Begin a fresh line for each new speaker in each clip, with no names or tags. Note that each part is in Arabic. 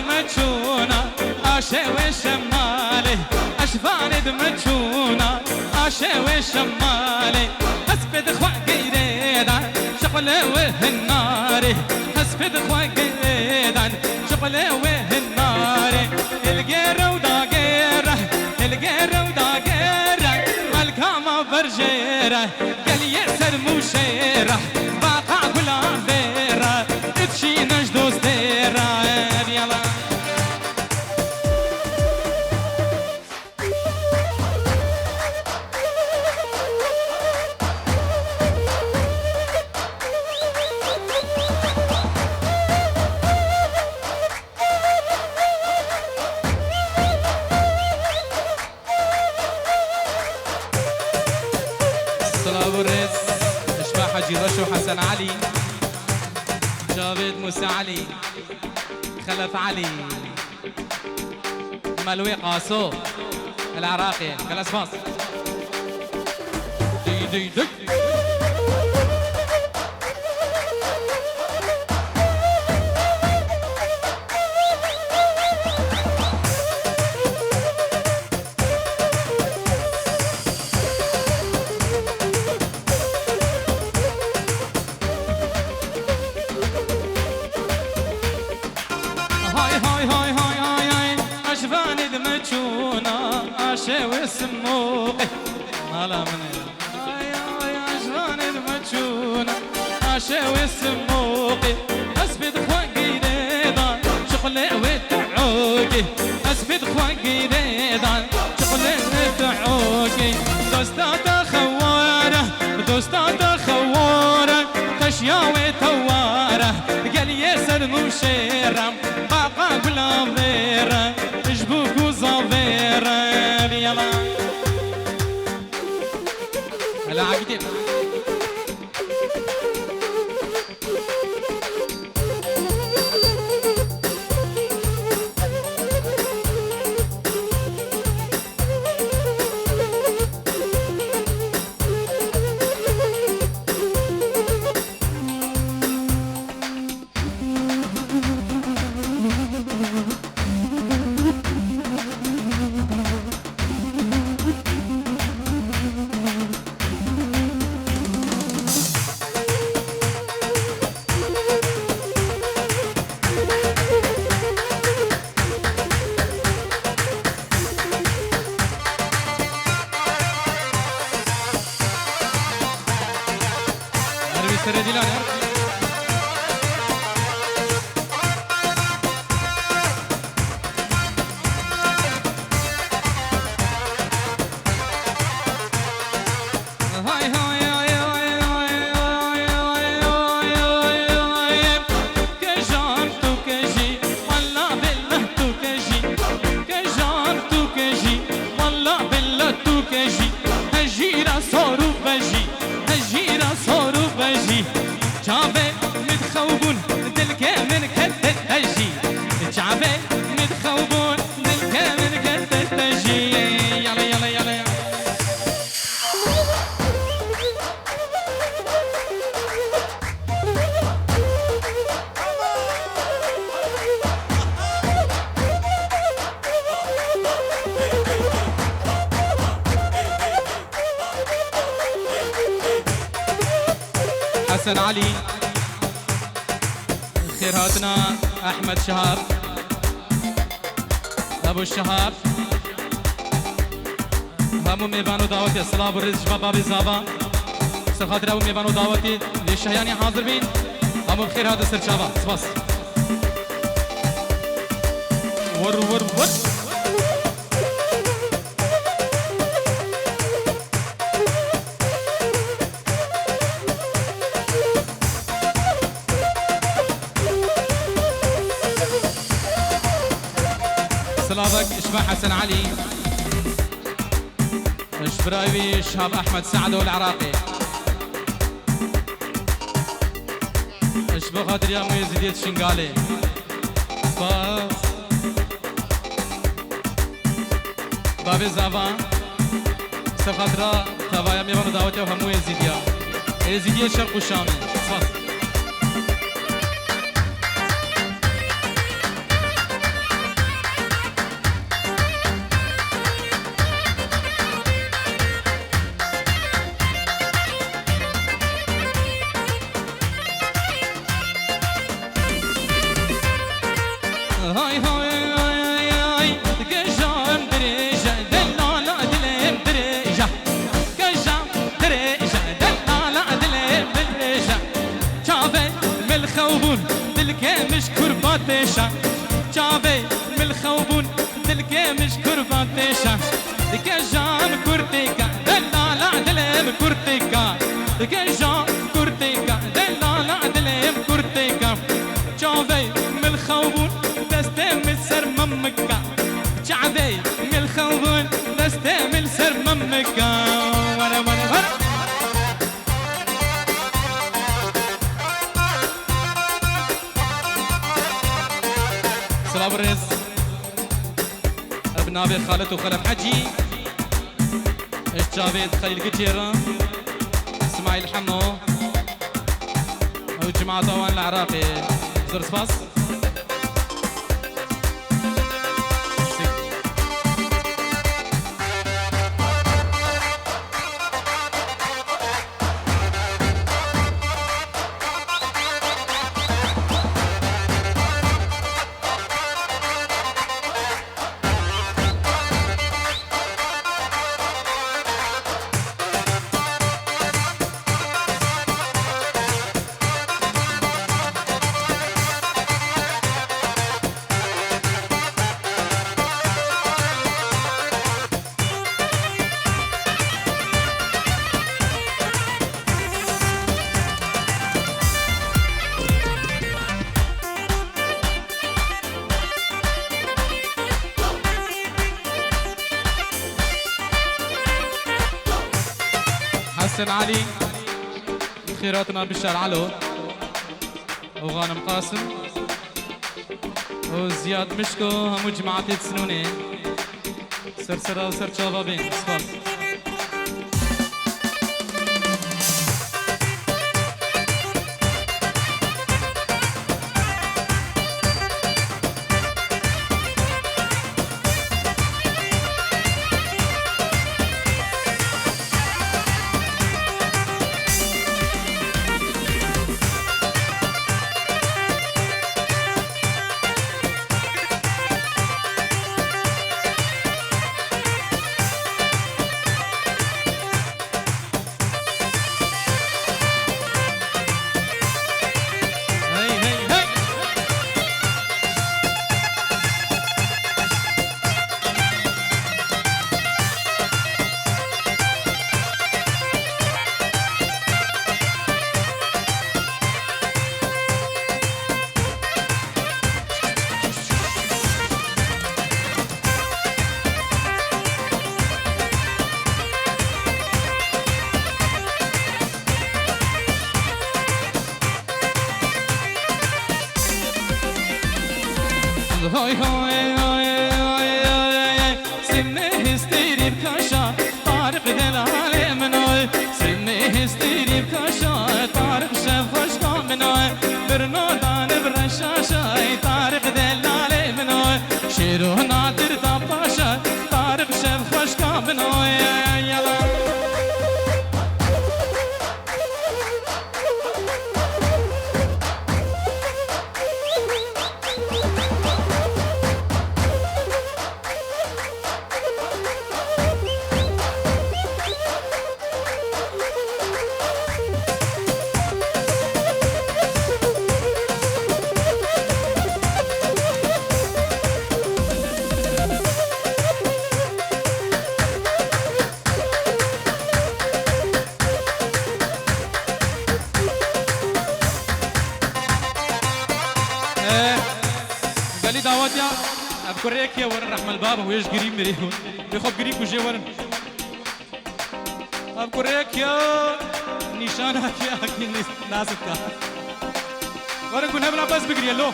دمجونا عشاوي شمالي أشفاني دمجونا عشاوي شمالي أسبد خوا قيدان شغلة وهالناري أسبد خوا قيدان شغلة وهالناري القيرة وداقيرة القيرة وداقيرة الكامة برجيرة قال يسر مشيرة باقع كلها فيرة تشي نجدوس ديرة يلا حجي رشو حسن علي جاويد موسى علي خلف علي ملوي قاسو العراقي كالاسفاس دي دي دي عشاوي السموقي مالا مني عشان المجونة عشاوي السموقي أسبد خواقي ديدان شغلي وتعوقي أسبد خواقي ديدان شغلي وتعوقي دوستاتا خوارة دوستاتا خوارة خشياوي توارة قال يسر مشيرة باقا بلا فيرة جبوك وزافيرة يلا هلا عقدين حسن علي خيراتنا احمد شهاب ابو الشهاب همو ميبانو دعوتي الصلاة والرزق شباب بابي زابا سخاطر ابو ميبانو دعوتي للشهياني حاضر بين همو بخير هذا سر شابا سباس ور ور ور سلامك اشباح حسن علي اشبراوي شهاب احمد سعد العراقي اشبه خاطر يا ميزيديت شنغالي باس بابي زافان سفادرا توايا ميبانو دعوتي وهمو يزيديا يزيديا شرق الشامي باس تيشا جابي من الخوبون تلقى مش كربان تيشا دكا جان كورتيكا دلال عدلم كورتيكا دكا جان كورتيكا دلال عدلم كورتيكا جابي من الخوبون دستم سر ممكا جابي من الخوبون دستم سر ممكا ورا ورا ورا سلام الرز ابن ابي خالد وخلف حجي جافيد خليل قجيرة اسماعيل حمو وجماعة طوان العراقي زر سباس حسن علي خيراتنا بالشارع علو وغانم قاسم وزياد مشكو همو جماعتي تسنوني سرسرة وسر شبابين صفر هاي هاي هاي هاي هاي سنة هستيري بكاشا طارق دلالي منوي سنة هستيري بكاشا طارق شفشتا منوي برنودان برشاشا طارق دلالي منوي شيرو نادر داباشا طارق شفشتا منوي يلا قالي دعواتي أبكريك يا ورن رحمة الباب ويش قريب مريهم بيخوب قريب وجي ورن أبكريك يا نشانك يا أكيد ناسك ورن كنا بلا بس بقري له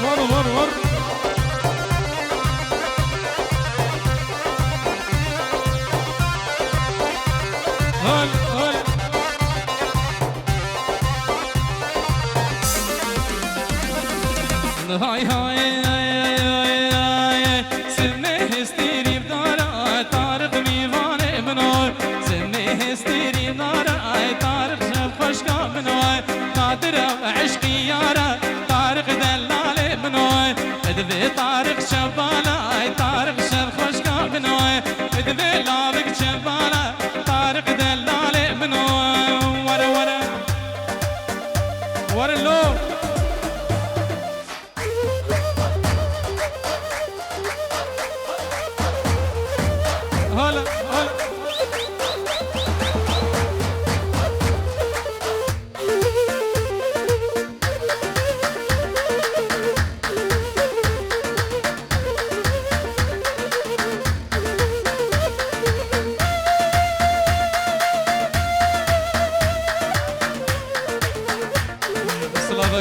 ور هل هاي هاي هاي هاي سنة هستيري بدارا طارق ميواني منوي سنة هستيري بدارا طارق شف خشكا منوي خاطر عشقي يارا طارق دلالي منوي ادبي طارق شبالا طارق شف خشكا منوي ادبي لابك شبالا طارق دلالي منوي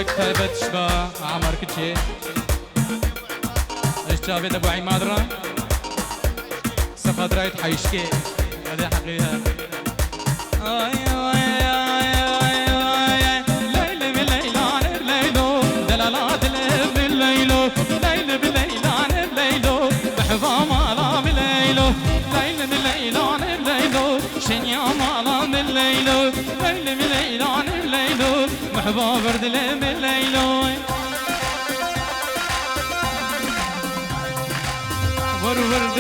خيبت شبا عمر كتشي اشتابت ابو عمادرة صفات رايت حيشكي هذه حقيقة ليل بالليل عن الليلو دلالات بالليلو ليل بالليل عن الليلو بحفا مالا بالليلو ليل بالليل عن الليلو شنيا مالا بالليلو ليل بالليل عن الليلو محبا برد بالليلو ورد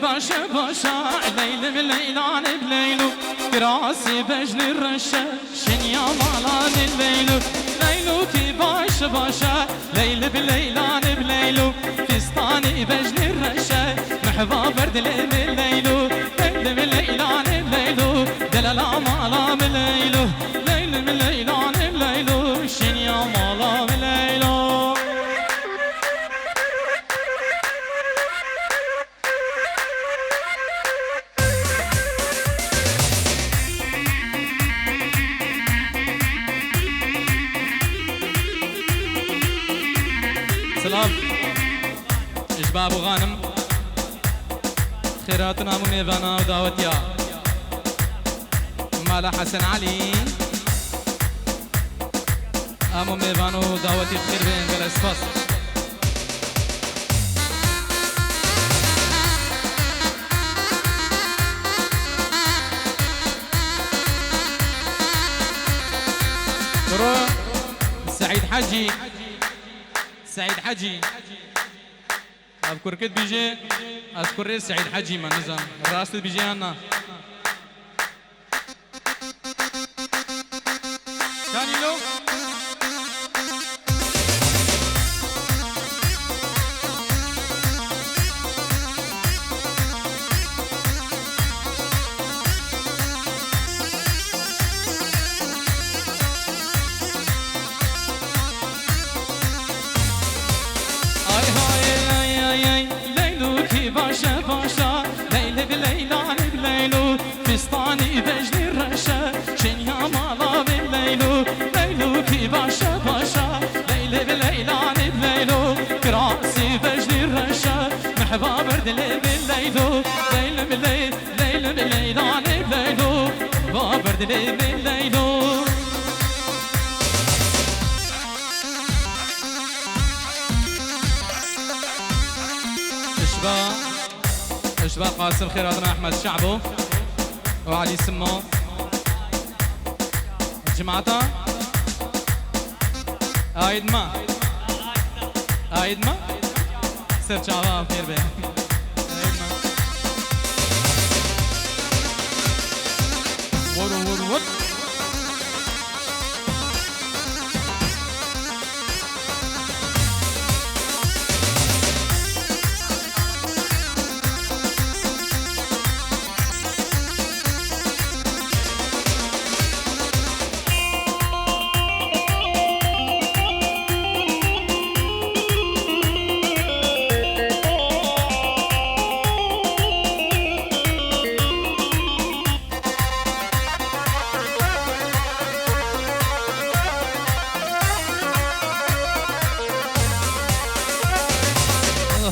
باشا باشا ليل بالليل عن بليلو كراسي بجن الرشا شنيا مالان الليلو ليلو كي باشا باشا ليل بالليل عن بليلو فستاني بجن الرشا محبا برد بالليلو ليل بالليل عن بليلو دلالا مالا بالليلو ليل بالليل عن بليلو شنيا مالا بالليلو سلام إشباب وغانم خيراتنا مميفانا ودعوتيا مالا حسن علي أمو ميفانو دعوتي بخير بين بلا اسفاس سعيد حجي سعيد حجي أذكر كده بيجي أذكر سعيد حجي ما نظام الراس بيجي أنا ثاني لو باشا باشا ليل بليل عن بليلو فستاني بجن الرشا شنيا مالا بالليلو ليلو كي باشا باشا ليل بليل عن بليلو كراسي بجن الرشا محبا برد بالليلو ليل بالليل ليل بالليل عن بليلو بابرد بالليلو اشباه قاسم خيراتنا احمد شعبو وعلي سمو جماعتا ايد ما سر شعبا خير بيه ور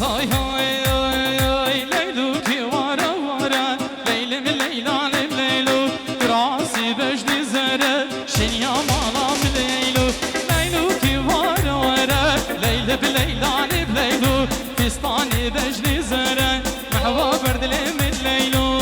هاي هاي هاي هاي ليلو كي ورا ورا ليل من ليل عن الليلو راسي بجني زرا شنيا مالا من ليلو ليلو كي ورا ورا ليل بليل عن بليلو فستاني بجني زرا محوا برد من ليلو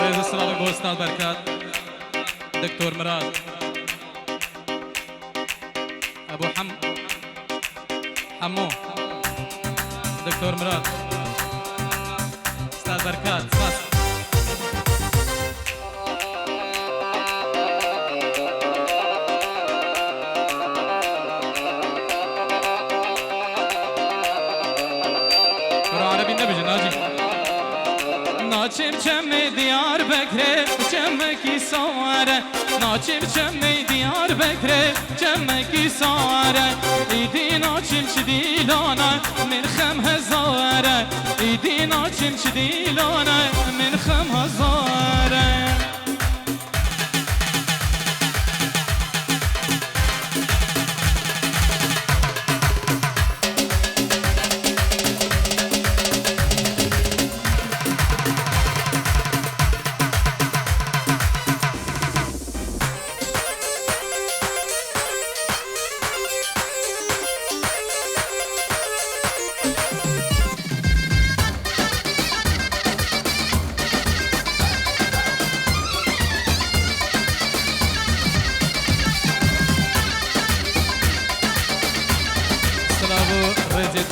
رئيس السلام بو استاذ بركات دكتور مراد ابو حمو دكتور مراد استاذ بركات صاص عربي النبي ناجي ناچم چم دیار بکره چم کی سواره ناچم چم دیار بکره چم کی سواره ایدی ناچم چدیلانه من خم هزاره ایدی ناچم چدیلانه من خم هزاره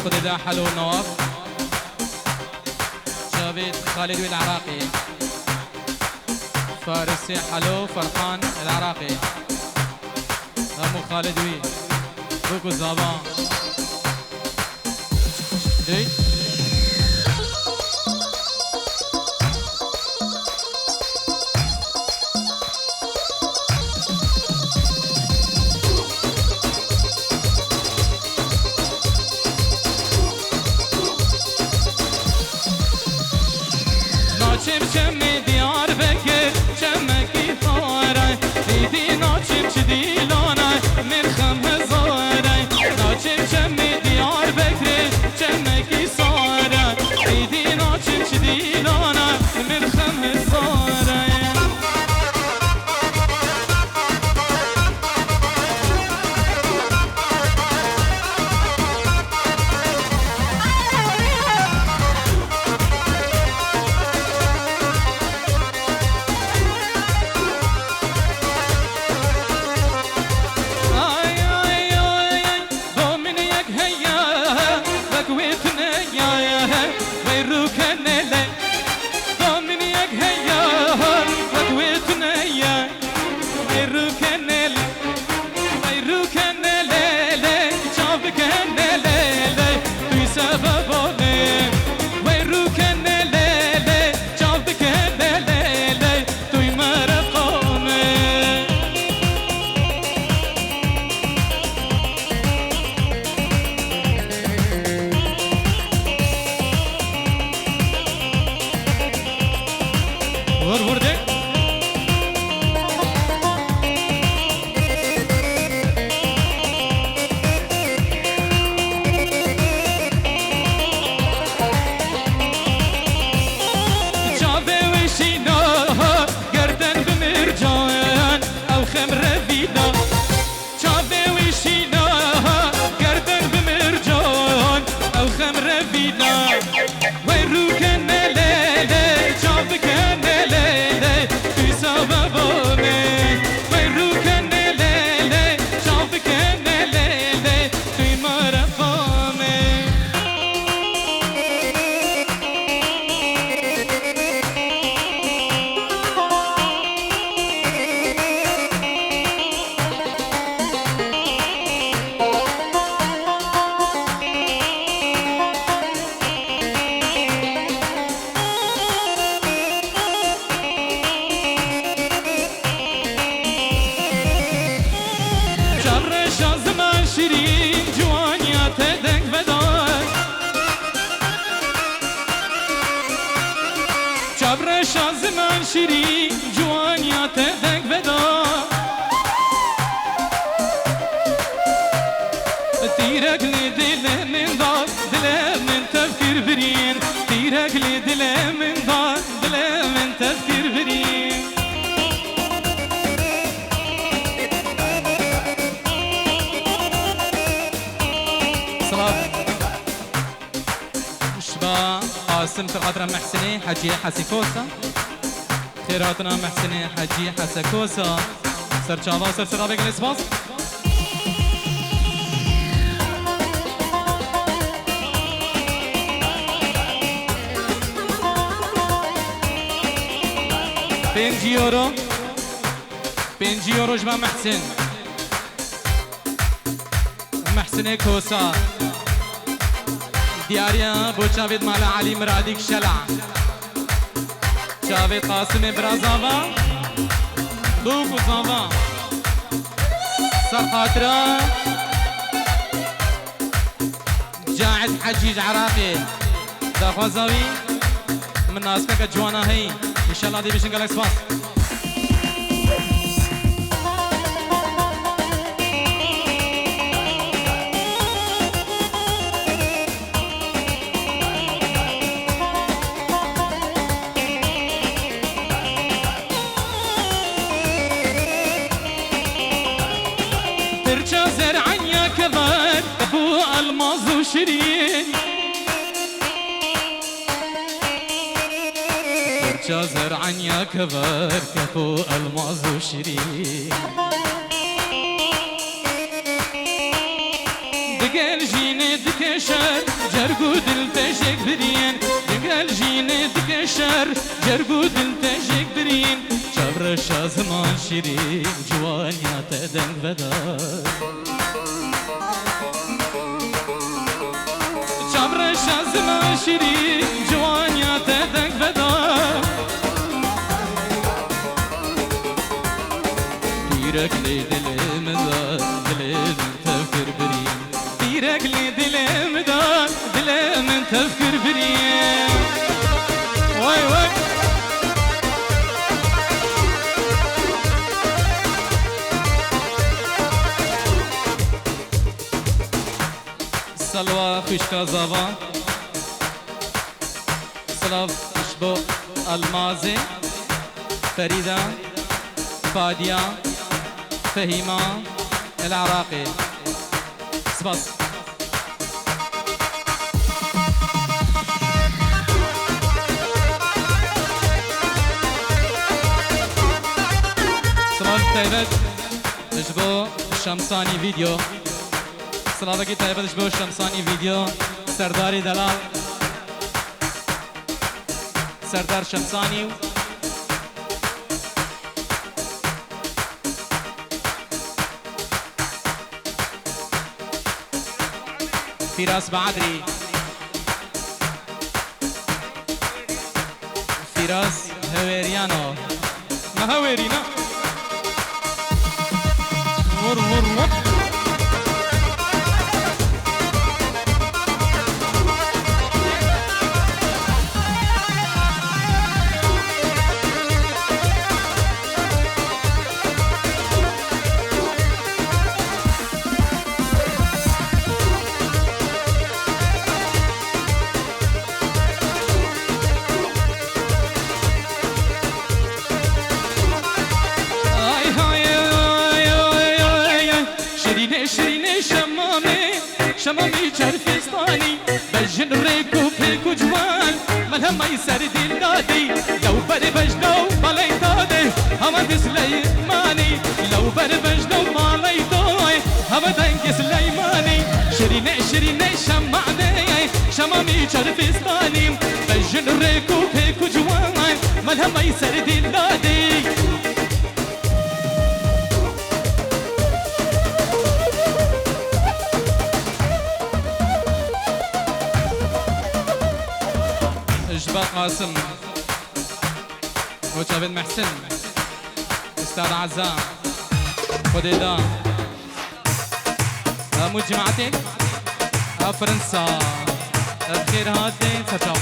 خديدا حلو نواف جابت خالد العراقي فارسي حلو فرحان العراقي همو خالد وي بوكو زابان جي چم دیار بکر چمکی فاره دیدی ناچم چدیلانه من خم هزاره ناچم چم دیار بکر چمکی ساره دیدی ناچم چدیلانه من خم هزاره شازمان شیرین جوانیات دک بدا تیرک لی دل من داد دل من تفکر برین تیرک لی دل من داد دل من تفکر برین صلاة شبا قاسم في قدر محسني حجي حسيفوسا خيراتنا محسنة حجي حسكوسا سر چاوا سر سرابك الاسباس بينجي يورو جمع محسن محسن كوسا دياريا بو جاويد مالا علي مراديك شلع جاويد قاسم برازافا بوفو زافا سخاطرة جاعد حجيج عراقي داخوازاوي من ناسكا جوانا هي ان شاء الله دي بيشن قالك سباس ترجع زرعا يا كبر ابو الماظ وشيرين زرعا يا كبر كفو الماظ وشيرين دقال جيني دكشر جرقو دلتشك برين دقال جيني دكشر جرقو دلتشك برين جبر شازمان شيرين جوان يا تدن بدار جبر شازمان شيرين جوان يا تدن بدار ديرك لي دلم دار دلم تفكر بريم ديرك لي دلم دار دلم تفكر بريم واي واي سلوى خشكا زافا سلاف شبو المازي فريدة فادية فهيمة العراقي سباس سلام طيبت تجبو شمساني فيديو سلامك طيبت تجبو شمساني فيديو سرداري دلال سردار شمساني فراس بعدري فراس هويريانو ما هويرينا مر مر مر شمامي شرفستاني بجن ريكو فيكو جوان ملهم يسر دين دادي لو بربجنو ماليتادي هما بسليماني لو بربجنو ماليتوي هما دنك سليماني شريني شمعني شمامي شرفستاني بجن ريكو فيكو جوان ملهم يسر دين دادي إجبا قاسم وجابد محسن أستاذ عزام خديدا مو جماعتك فرنسا بخير هاتي تشاو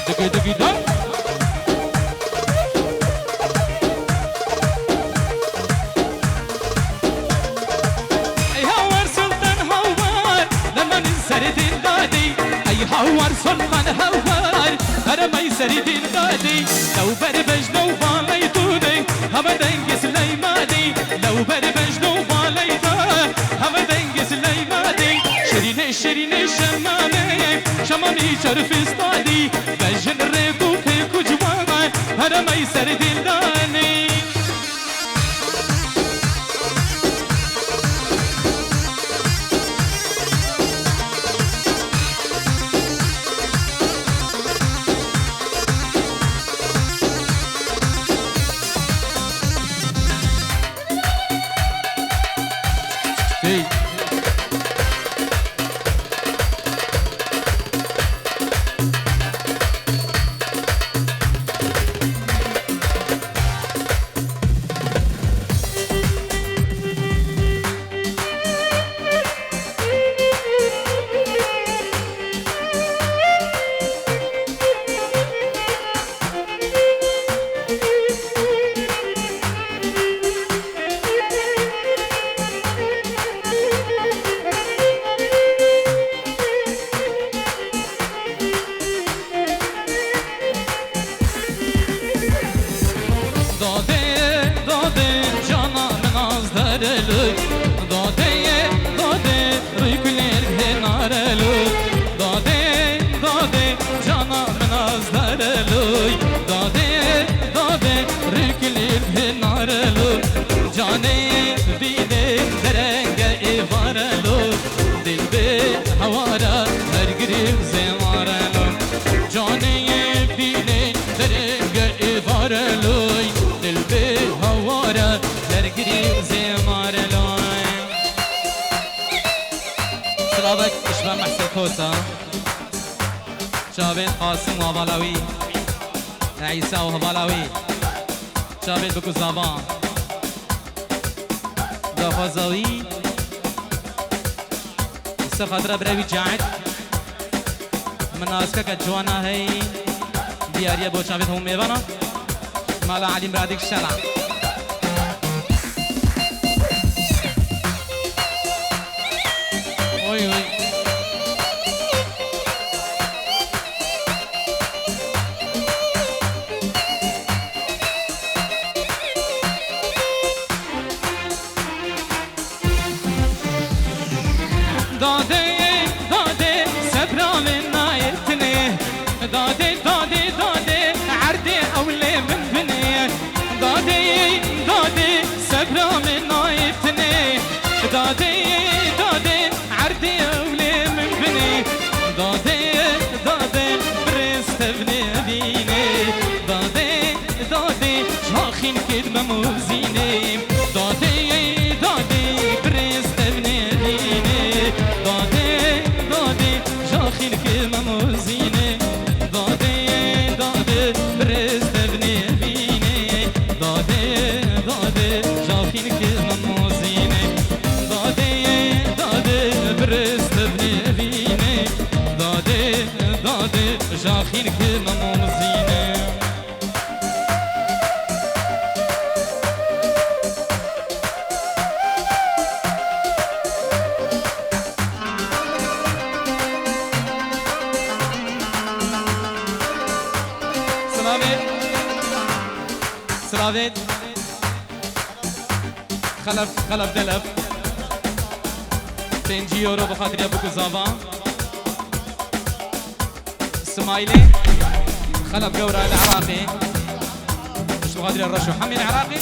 دقي دقي دق هوار سلطان هوار هر ميسر دين دادي لو بربج لو باليتوني هم دنگ سليماني لو بربج لو باليتا هم دنگ سليماني شريني شمامي شمامي جوانی شرف استادی بجن ریکو پیکو جوان هرمی سر دلدانی سلامك اشبه محسن كوسا شابين قاسم وهبالاوي عيسى وهبالاوي شابين بكو زابان دافازاوي السخدرة براوي جاعد من ناسكا كجوانا هي دياريا بو شابين هم ميبانا مالا عليم برادك الشلع وي وي دادي دادي سبرا من نايتني دادي دادي دادي عردي أولي من بني دادي دادي سبرا من نايتني دادي دادي عردي أولي من بني دادي دادي برست ابني بيني دادي دادي شاخين كدمة موزيني دادي دادي برست ابني بيني دادي دادي شاخين كدمة موزيني دادي دادي برست ابني بيني دادي دادي شاخين كدمة موزيني دادي دادي برست ابني بيني دادي دادي شاخين كدمة موزيني سلافيت خلف دلف 5 يورو بخاطر ابوك زافان سمايلي خلف قورة العراقي مش بخاطر الرشو حمي العراقي